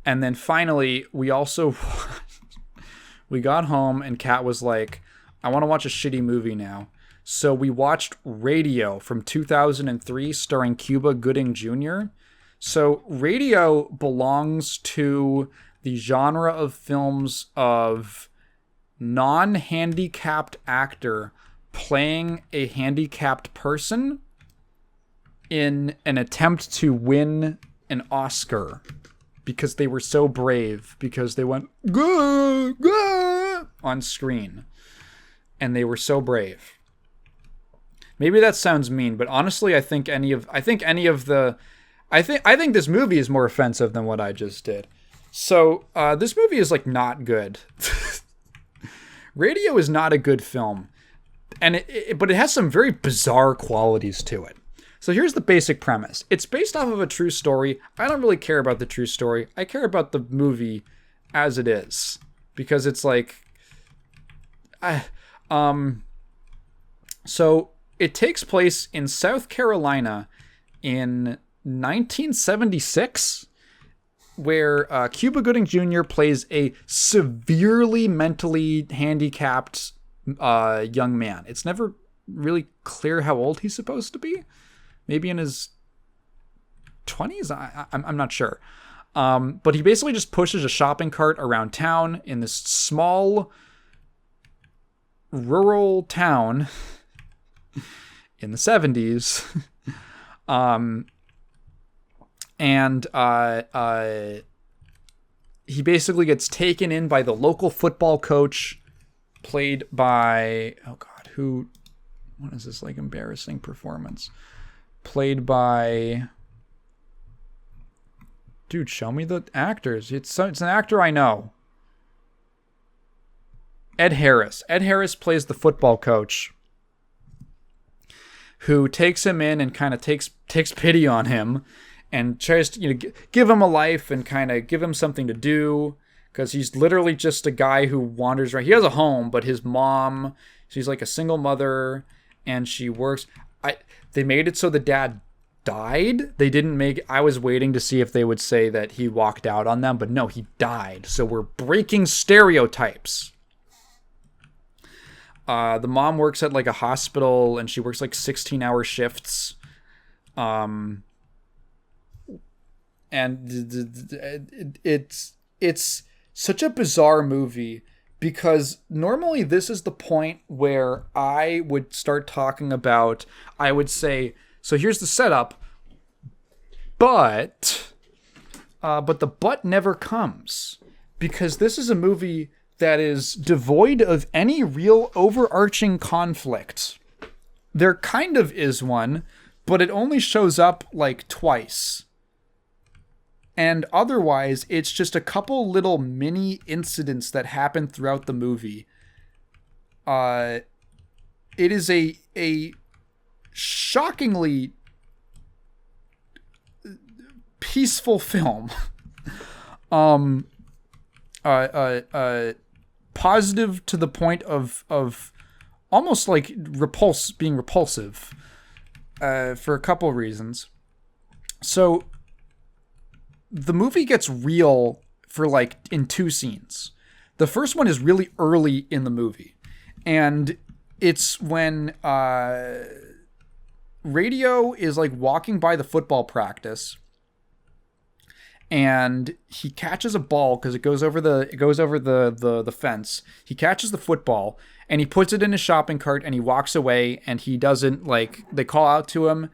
And then finally, we also we got home and Kat was like, I want to watch a shitty movie now. So we watched Radio from 2003 starring Cuba Gooding Jr. So Radio belongs to the genre of films of non-handicapped actor playing a handicapped person in an attempt to win an Oscar because they were so brave, because they went "Gah, gah," on screen and they were so brave. Maybe that sounds mean, but honestly, I think this movie is more offensive than what I just did. So this movie is like not good. Radio is not a good film, and but it has some very bizarre qualities to it. So here's the basic premise. It's based off of a true story. I don't really care about the true story. I care about the movie as it is, because it's like, so it takes place in South Carolina in 1976, where Cuba Gooding Jr. plays a severely mentally handicapped young man. It's never really clear how old he's supposed to be. Maybe in his 20s? I'm not sure. But he basically just pushes a shopping cart around town in this small rural town in the 70s. He basically gets taken in by the local football coach, played by, what is this like embarrassing performance? Played by, dude, show me the actors. It's an actor I know. Ed Harris. Ed Harris plays the football coach, who takes him in and kind of takes pity on him and tries to give him a life and kind of give him something to do, because he's literally just a guy who wanders around. He has a home, but his mom, she's like a single mother, and she works. They made it so the dad died. They didn't make. I was waiting to see if they would say that he walked out on them, but no, he died. So we're breaking stereotypes. The mom works at like a hospital, and she works like 16-hour shifts. And it's such a bizarre movie, because normally this is the point where I would start talking about, I would say, so here's the setup, but the but never comes, because this is a movie that is devoid of any real overarching conflict. There kind of is one, but it only shows up like twice. And otherwise, it's just a couple little mini incidents that happen throughout the movie. It is a shockingly peaceful film. Positive to the point of almost like being repulsive for a couple reasons. So the movie gets real for like in two scenes. The first one is really early in the movie, and it's when Radio is like walking by the football practice, and he catches a ball because it goes over the fence. He catches the football and he puts it in his shopping cart and he walks away, and he doesn't they call out to him,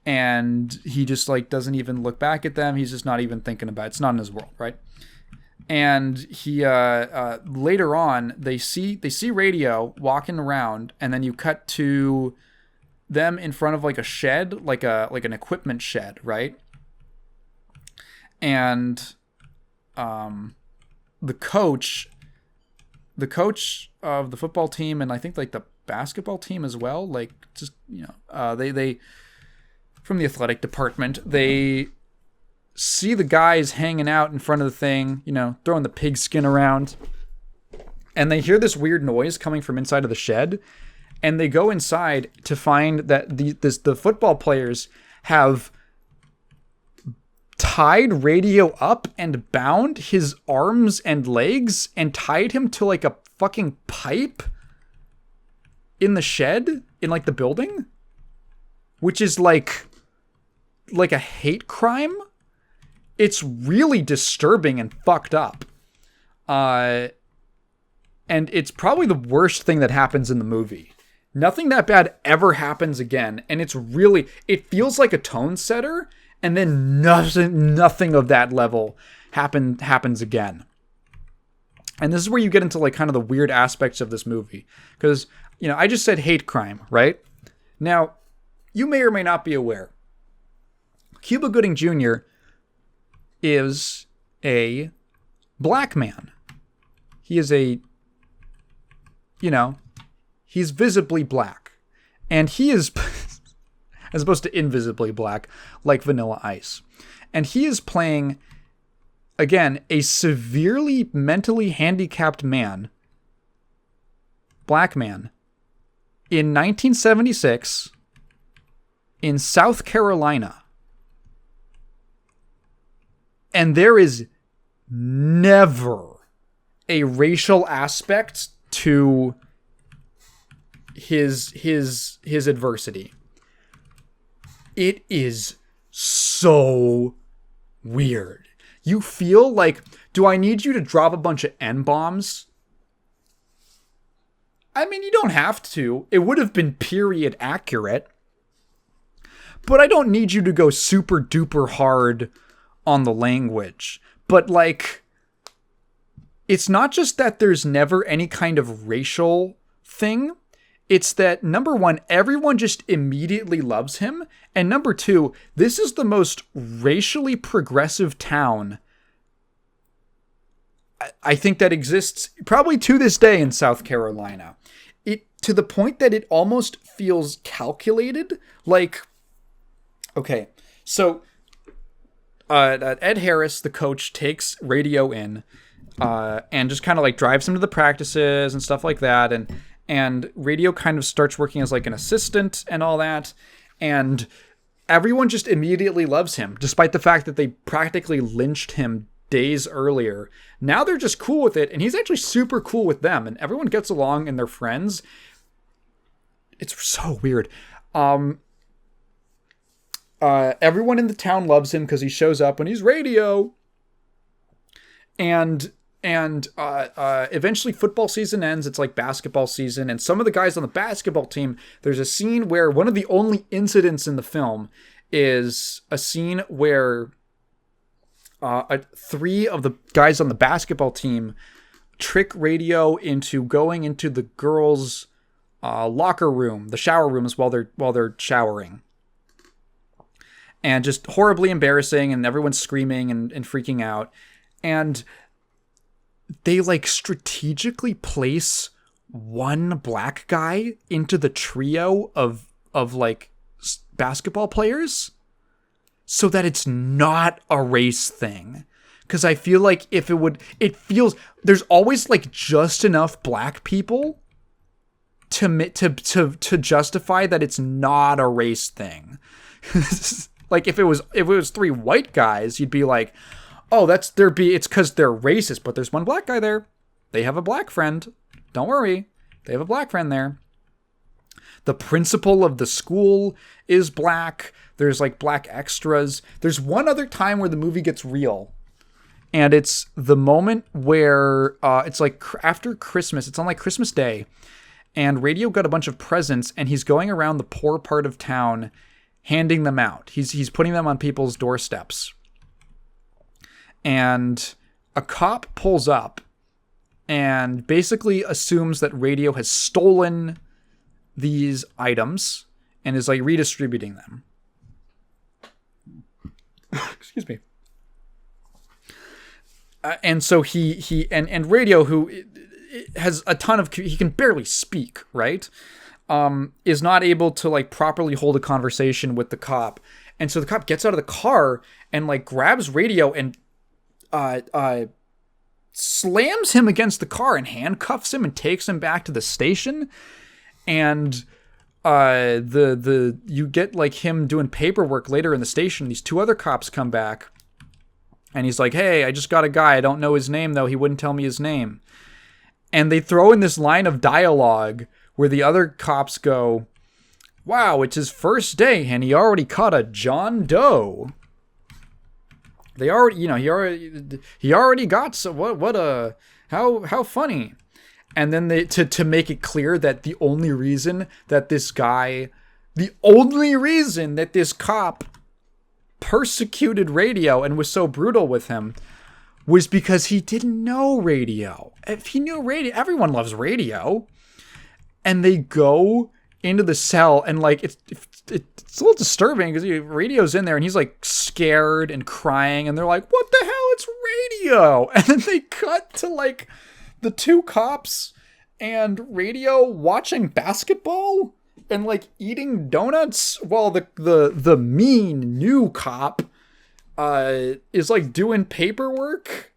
and he just doesn't even look back at them. He's just not even thinking about it. It's not in his world, right? And he later on they see Radio walking around, and then you cut to them in front of like a shed, like an equipment shed, right? And the coach of the football team, and I think like the basketball team as well, like just they from the athletic department, they see the guys hanging out in front of the thing, throwing the pigskin around, and they hear this weird noise coming from inside of the shed, and they go inside to find that the football players have tied Radio up and bound his arms and legs and tied him to like a fucking pipe in the shed in like the building, which is like a hate crime. It's really disturbing and fucked up. And it's probably the worst thing that happens in the movie. Nothing that bad ever happens again. And it feels like a tone setter. And then nothing of that level happens again. And this is where you get into like kind of the weird aspects of this movie. Because, I just said hate crime, right? Now, you may or may not be aware. Cuba Gooding Jr. is a black man. He is he's visibly black. And he is, as opposed to invisibly black, like Vanilla Ice. And he is playing, again, a severely mentally handicapped man, black man, in 1976 in South Carolina. And there is never a racial aspect to his adversity. It is so weird. You feel like, do I need you to drop a bunch of N-bombs? I mean, you don't have to. It would have been period accurate. But I don't need you to go super duper hard on the language. But like, it's not just that there's never any kind of racial thing. It's that, number one, everyone just immediately loves him. And number two, this is the most racially progressive town I think that exists probably to this day in South Carolina. To the point that it almost feels calculated. Like, okay, so Ed Harris, the coach, takes Radio in and just kind of like drives him to the practices and stuff like that. And Radio kind of starts working as like an assistant and all that. And everyone just immediately loves him, despite the fact that they practically lynched him days earlier. Now they're just cool with it, and he's actually super cool with them, and everyone gets along and they're friends. It's so weird. Everyone in the town loves him because he shows up when he's Radio. And eventually football season ends. It's like basketball season. And some of the guys on the basketball team, there's a scene where one of the only incidents in the film is a scene where 3 of the guys on the basketball team trick Radio into going into the girls' locker room, the shower rooms, while they're showering. And just horribly embarrassing, and everyone's screaming and freaking out. And they like strategically place one black guy into the trio of like basketball players so that it's not a race thing. Because I feel like it feels there's always like just enough black people to justify that it's not a race thing. Like if it was 3 white guys, you'd be like, oh, it's because they're racist, but there's one black guy there. They have a black friend. Don't worry. They have a black friend there. The principal of the school is black. There's like black extras. There's one other time where the movie gets real. And it's the moment where it's like after Christmas. It's on like Christmas Day. And Radio got a bunch of presents, and he's going around the poor part of town handing them out. He's putting them on people's doorsteps. And a cop pulls up and basically assumes that Radio has stolen these items and is like redistributing them. Excuse me. And so he Radio, who has a ton of, he can barely speak, right? Is not able to like properly hold a conversation with the cop. And so the cop gets out of the car and like grabs Radio and slams him against the car and handcuffs him and takes him back to the station. And you get like him doing paperwork later in the station. These 2 other cops come back And he's like, hey, I just got a guy. I don't know his name, though. He wouldn't tell me his name. And they throw in this line of dialogue where the other cops go, wow, it's his first day and he already caught a John Doe. They already, he already got, so how funny. And then they, to make it clear that the only reason that this cop persecuted Radio and was so brutal with him was because he didn't know Radio. If he knew Radio, everyone loves Radio. And they go into the cell, and like it's a little disturbing because Radio's in there and he's like scared and crying, and they're like, what the hell, it's Radio. And then they cut to like the two cops and Radio watching basketball and like eating donuts while the mean new cop is like doing paperwork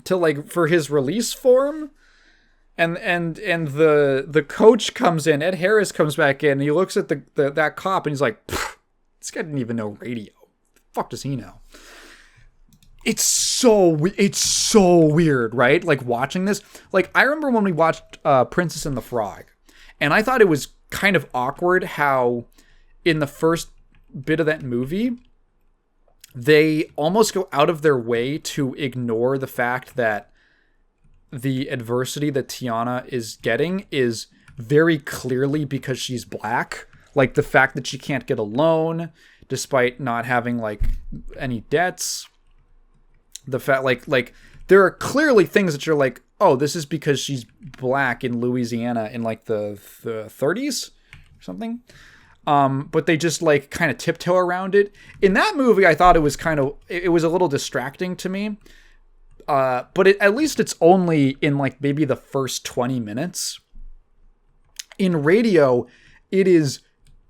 to like for his release form. And the coach comes in, Ed Harris comes back in, and he looks at that cop and he's like, this guy didn't even know Radio. The fuck does he know? It's so weird, right? Like watching this. Like I remember when we watched Princess and the Frog, and I thought it was kind of awkward how in the first bit of that movie, they almost go out of their way to ignore the fact that the adversity that Tiana is getting is very clearly because she's black. Like the fact that she can't get a loan despite not having like any debts. The fact like there are clearly things that you're like, oh, this is because she's black in Louisiana in like the 30s or something. But they just like kind of tiptoe around it. In that movie, I thought it was it was a little distracting to me. But at least it's only in like maybe the first 20 minutes. In Radio, it is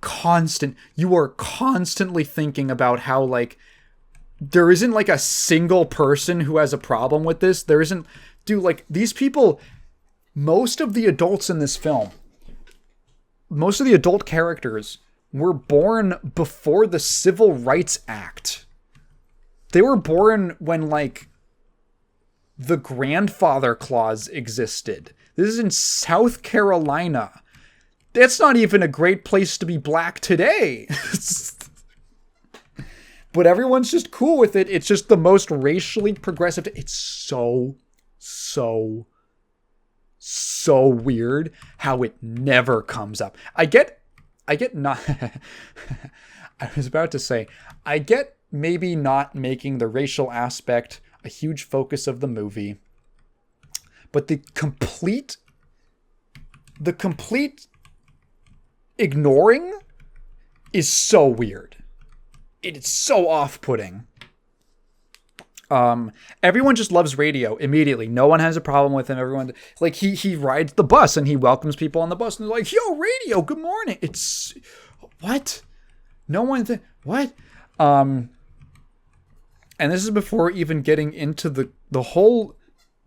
constant. You are constantly thinking about how like there isn't like a single person who has a problem with this. There isn't, dude, like these people, most of the adults in this film, most of the adult characters were born before the Civil Rights Act. They were born when like the grandfather clause existed. This is in South Carolina. That's not even a great place to be black today. But everyone's just cool with it. It's just the most racially progressive. It's so weird how it never comes up. I get not, I was about to say, I get maybe not making the racial aspect a huge focus of the movie, but the complete ignoring is so weird. It is so off-putting. Everyone just loves Radio immediately. No one has a problem with him. Everyone, like, he rides the bus and he welcomes people on the bus and they're like, yo, Radio, good morning. It's what? No one what? And this is before even getting into the whole,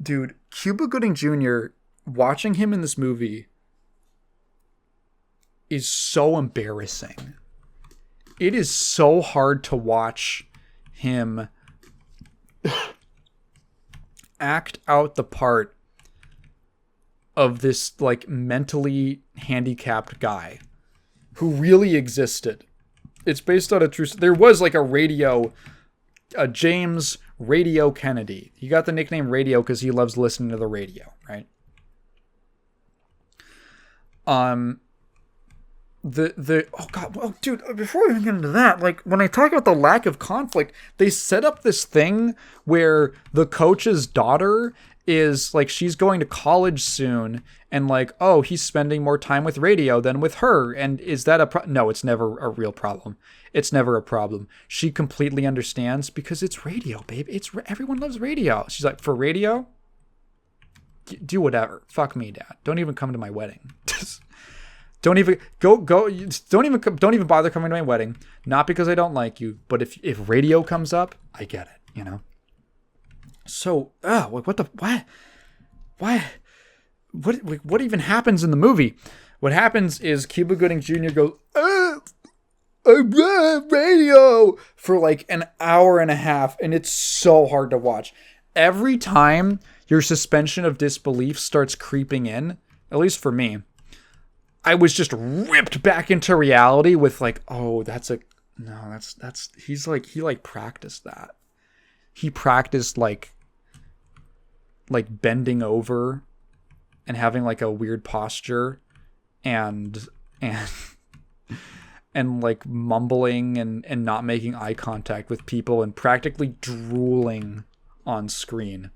dude, Cuba Gooding Jr., watching him in this movie is so embarrassing. It is so hard to watch him act out the part of this like mentally handicapped guy who really existed. It's based on a true. There was like a James Radio Kennedy. He got the nickname Radio because he loves listening to the radio, right? Oh god, well, dude, before we even get into that, like when I talk about the lack of conflict, they set up this thing where the coach's daughter is like, she's going to college soon, and like, oh, he's spending more time with Radio than with her, and is that no, it's never a real problem. It's never a problem. She completely understands because it's Radio, babe. Everyone loves Radio. She's like, for Radio, do whatever. Fuck me, Dad. Don't even come to my wedding. Don't even don't even bother coming to my wedding. Not because I don't like you, but if Radio comes up, I get it, you know? So, what even happens in the movie? What happens is Cuba Gooding Jr. goes, radio for like an hour and a half, and it's so hard to watch. Every time your suspension of disbelief starts creeping in, at least for me, I was just ripped back into reality with like, oh, that's he practiced that. He practiced like bending over and having like a weird posture and like mumbling and not making eye contact with people and practically drooling on screen.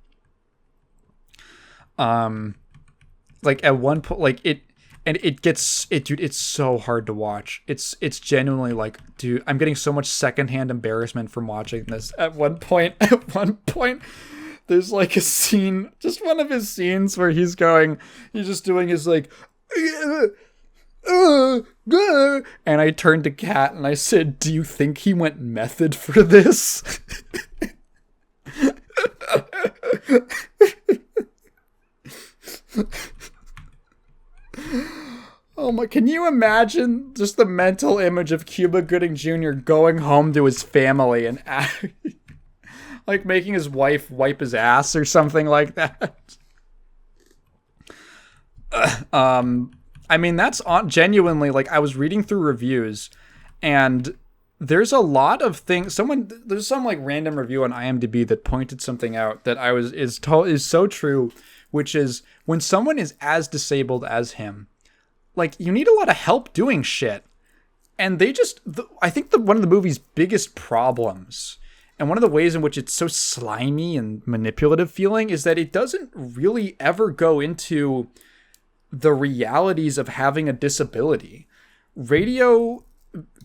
Like at one point, like dude, it's so hard to watch. It's genuinely like, dude, I'm getting so much secondhand embarrassment from watching this. At one point, there's like a scene, just one of his scenes where he's just doing his like, and I turned to Kat and I said, do you think he went method for this? Oh my, can you imagine just the mental image of Cuba Gooding Jr. going home to his family and like making his wife wipe his ass or something like that? I mean, that's genuinely, like, I was reading through reviews and there's a lot of things. There's some like random review on IMDb that pointed something out that is so true, which is when someone is as disabled as him, like, you need a lot of help doing shit. And I think one of the movie's biggest problems, and one of the ways in which it's so slimy and manipulative feeling, is that it doesn't really ever go into the realities of having a disability. Radio,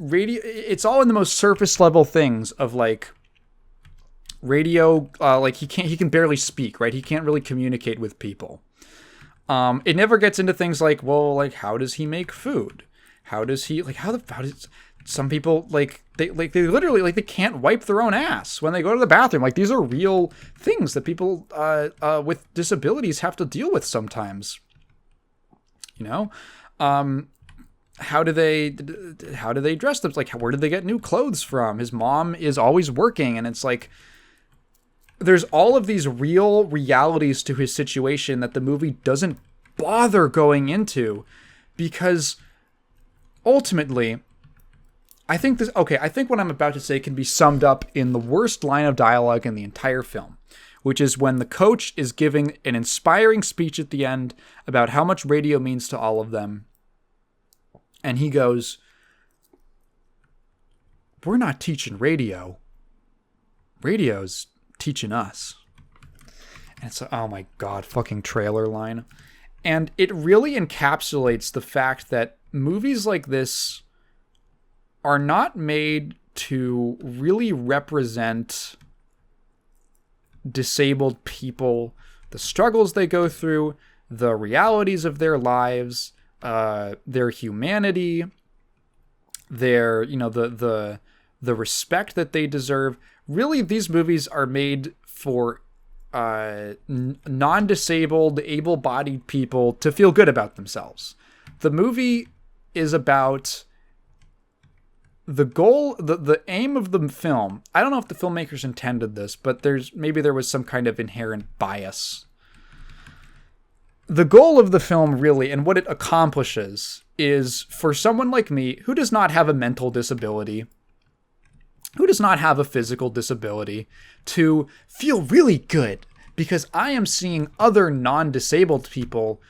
it's all in the most surface level things of like radio, like he can barely speak, right? He can't really communicate with people. It never gets into things like, well, like, how does he make food? How does he, like, how does some people, like, they literally, like, they can't wipe their own ass when they go to the bathroom. Like, these are real things that people, with disabilities have to deal with sometimes, you know? How do they dress them? Like, where did they get new clothes from? His mom is always working, and it's like, there's all of these real realities to his situation that the movie doesn't bother going into, because ultimately, I think what I'm about to say can be summed up in the worst line of dialogue in the entire film, which is when the coach is giving an inspiring speech at the end about how much radio means to all of them. And he goes, "We're not teaching radio. Radio's teaching us." And it's oh my god, fucking trailer line. And it really encapsulates the fact that movies like this are not made to really represent disabled people, the struggles they go through, the realities of their lives, their humanity, their, you know, the respect that they deserve. Really, these movies are made for non-disabled, able-bodied people to feel good about themselves. The movie is about the goal, the aim of the film. I don't know if the filmmakers intended this, but maybe there was some kind of inherent bias. The goal of the film, really, and what it accomplishes, is for someone like me who does not have a mental disability, who does not have a physical disability, to feel really good because I am seeing other non-disabled people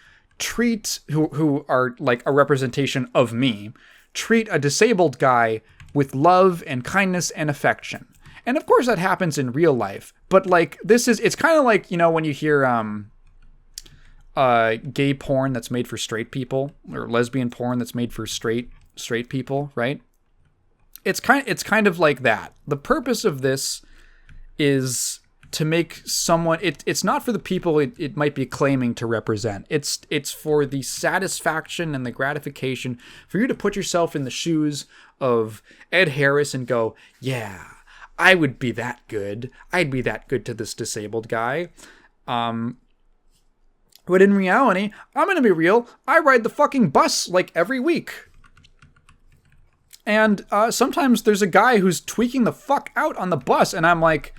who are like a representation of me, treat a disabled guy with love and kindness and affection. And of course that happens in real life, but like it's kind of like, you know, when you hear gay porn that's made for straight people, or lesbian porn that's made for straight people, right? It's kind of like that. The purpose of this is to make someone, it's not for the people it might be claiming to represent. It's for the satisfaction and the gratification for you to put yourself in the shoes of Ed Harris and go, yeah, I would be that good. I'd be that good to this disabled guy. But in reality, I'm going to be real. I ride the fucking bus like every week. And sometimes there's a guy who's tweaking the fuck out on the bus, and I'm like,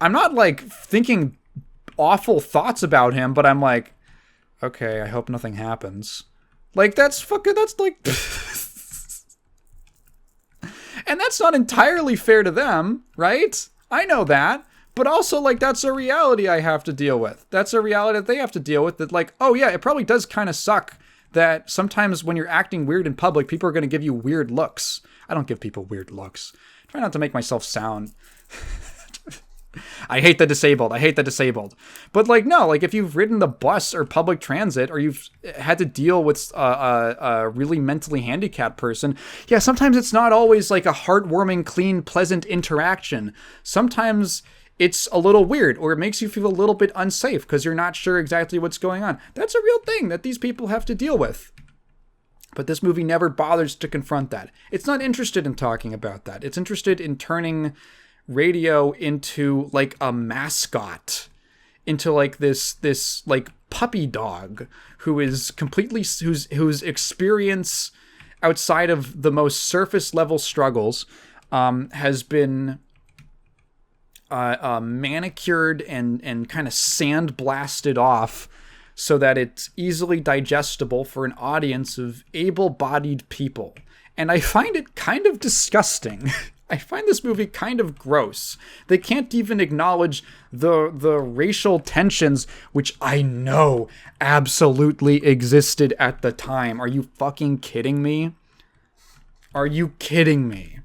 I'm not like thinking awful thoughts about him, but I'm like, okay, I hope nothing happens. Like, that's like, and that's not entirely fair to them, right? I know that. But also, like, that's a reality I have to deal with. That's a reality that they have to deal with. That, like, oh yeah, it probably does kind of suck that sometimes when you're acting weird in public, people are going to give you weird looks. I don't give people weird looks. Try not to make myself sound. I hate the disabled. But, like, no, like, if you've ridden the bus or public transit, or you've had to deal with a really mentally handicapped person, yeah, sometimes it's not always, like, a heartwarming, clean, pleasant interaction. Sometimes it's a little weird, or it makes you feel a little bit unsafe because you're not sure exactly what's going on. That's a real thing that these people have to deal with. But this movie never bothers to confront that. It's not interested in talking about that. It's interested in turning radio into like a mascot, into like this like puppy dog who is completely whose experience outside of the most surface level struggles has been manicured and kind of sandblasted off so that it's easily digestible for an audience of able-bodied people. And I find it kind of disgusting. I find this movie kind of gross. They can't even acknowledge the racial tensions, which I know absolutely existed at the time. Are you fucking kidding me? Are you kidding me?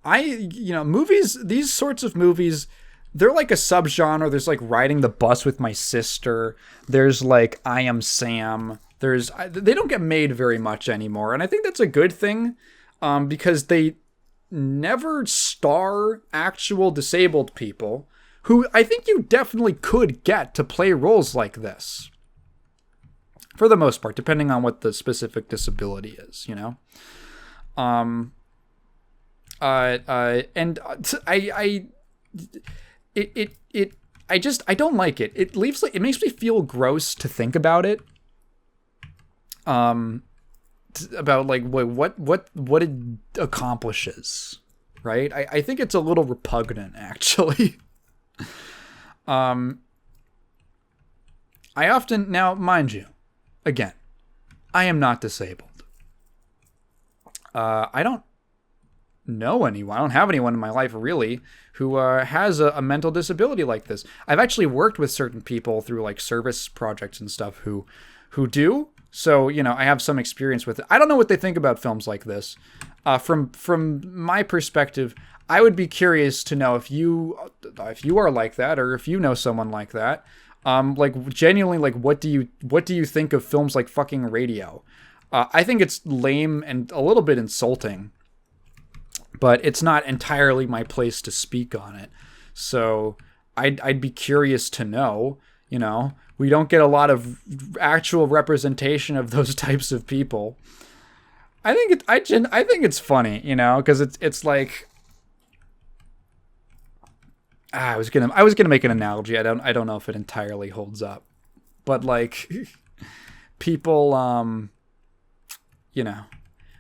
Movies, these sorts of movies, they're like a subgenre. There's like Riding the Bus with My Sister. There's like I Am Sam. They don't get made very much anymore. And I think that's a good thing, because they never star actual disabled people who I think you definitely could get to play roles like this. For the most part, depending on what the specific disability is, you know? I don't like it. It makes me feel gross to think about it. About like what it accomplishes, right? I think it's a little repugnant, actually. I often, now mind you, again, I am not disabled. I don't know anyone. I don't have anyone in my life really who has a mental disability like this. I've actually worked with certain people through like service projects and stuff who do. So, you know, I have some experience with it. I don't know what they think about films like this. From my perspective, I would be curious to know if you are like that, or if you know someone like that. Like genuinely, like what do you think of films like fucking Radio? I think it's lame and a little bit insulting, but it's not entirely my place to speak on it. So I'd be curious to know, you know. We don't get a lot of actual representation of those types of people. I think it's funny, you know, because it's like I was gonna make an analogy. I don't know if it entirely holds up, but like people, you know,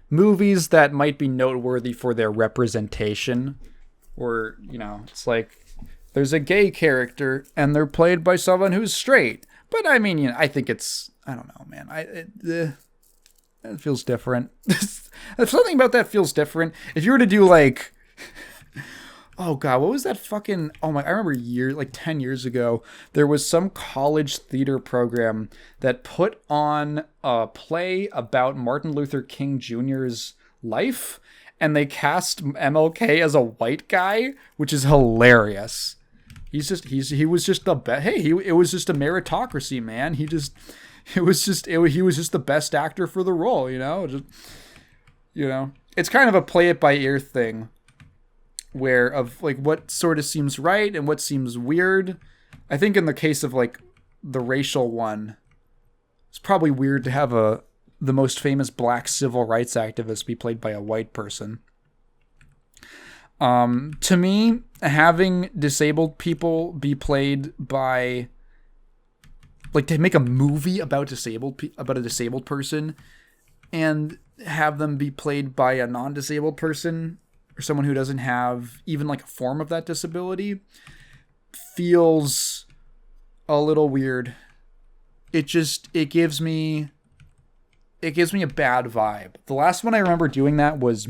movies that might be noteworthy for their representation, or you know, it's like there's a gay character and they're played by someone who's straight. But I mean, you know, I think it's, I don't know, man. It feels different. Something about that feels different. If you were to do like, oh God, what was that fucking, oh my, I remember like 10 years ago, there was some college theater program that put on a play about Martin Luther King Jr.'s life, and they cast MLK as a white guy, which is hilarious. He was just the best. Hey, it was just a meritocracy, man. He was just the best actor for the role, you know. It's kind of a play it by ear thing, where of like what sort of seems right and what seems weird. I think in the case of like the racial one, it's probably weird to have the most famous black civil rights activist be played by a white person. To me, having disabled people be played by Like to make a movie about about a disabled person and have them be played by a non-disabled person or someone who doesn't have even like a form of that disability feels a little weird. It gives me a bad vibe. The last one I remember doing that was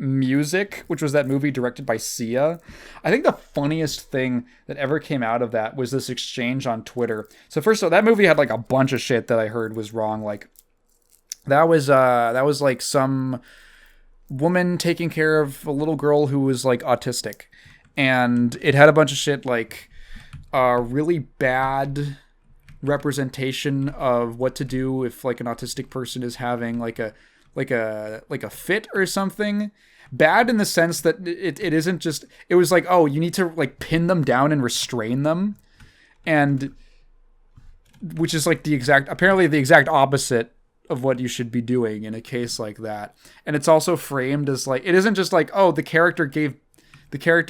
Music, which was that movie directed by Sia. I think the funniest thing that ever came out of that was this exchange on Twitter. So first of all, that movie had like a bunch of shit that I heard was wrong. Like that was like some woman taking care of a little girl who was like autistic, and it had a bunch of shit like really bad representation of what to do if like an autistic person is having like a fit or something. Bad in the sense that it isn't just, it was like, oh, you need to like pin them down and restrain them, and which is like apparently the exact opposite of what you should be doing in a case like that. And it's also framed as like, it isn't just like, oh, the character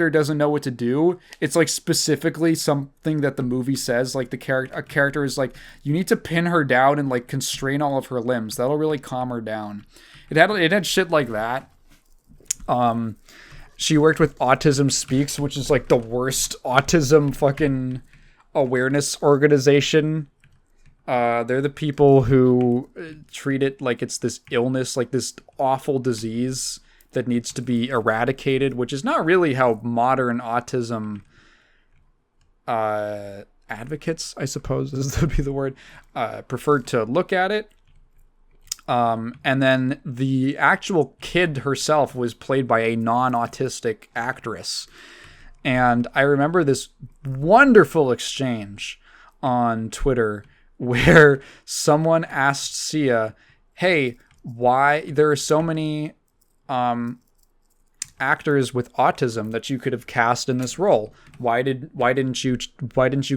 doesn't know what to do. It's like specifically something that the movie says, like a character is like, you need to pin her down and like constrain all of her limbs. That'll really calm her down. It had shit like that. She worked with Autism Speaks, which is like the worst autism fucking awareness organization. They're the people who treat it like it's this illness, like this awful disease that needs to be eradicated, which is not really how modern autism advocates, I suppose is would be the word, preferred to look at it. And then the actual kid herself was played by a non-autistic actress. And I remember this wonderful exchange on Twitter where someone asked Sia, hey, why there are so many actors with autism that you could have cast in this role? Why didn't you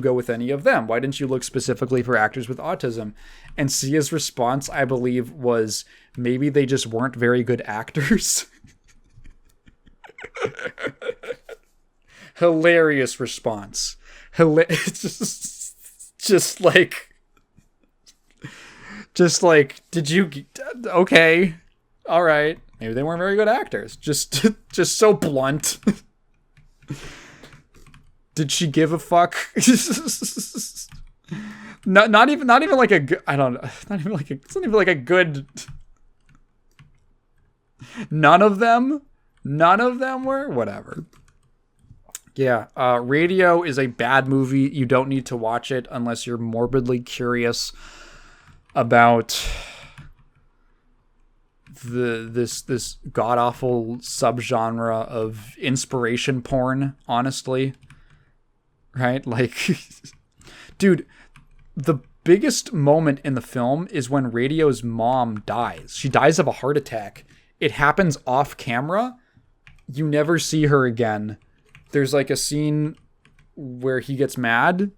go with any of them? Why didn't you look specifically for actors with autism? And Sia's response, I believe, was maybe they just weren't very good actors. Hilarious response. Just like, did you? Okay, all right. Maybe they weren't very good actors. Just so blunt. Did she give a fuck? not even like a good, I don't know. It's not even like a good. None of them were, whatever. Yeah, Radio is a bad movie. You don't need to watch it unless you're morbidly curious about this god-awful subgenre of inspiration porn, honestly. Right? Like, dude, the biggest moment in the film is when Radio's mom dies. She dies of a heart attack. It happens off camera. You never see her again. There's like a scene where he gets mad.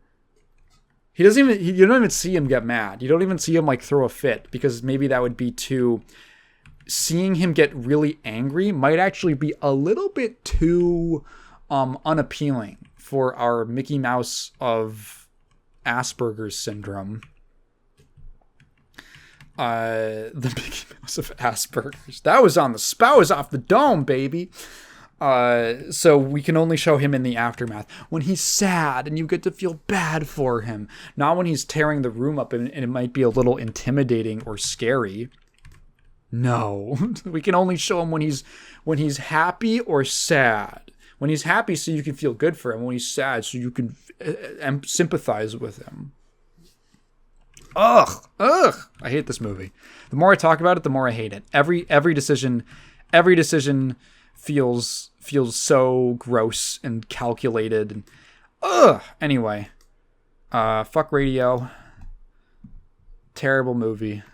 You don't even see him get mad. You don't even see him like throw a fit, because maybe that would be too, seeing him get really angry might actually be a little bit too unappealing for our Mickey Mouse of Asperger's syndrome. The Mickey Mouse of Asperger's. That was off the dome, baby. So we can only show him in the aftermath when he's sad and you get to feel bad for him, not when he's tearing the room up and it might be a little intimidating or scary. No, we can only show him when he's happy or sad. When he's happy, so you can feel good for him. When he's sad, so you can sympathize with him. Ugh. I hate this movie. The more I talk about it, the more I hate it. Every decision feels so gross and calculated. Anyway, fuck Radio. Terrible movie.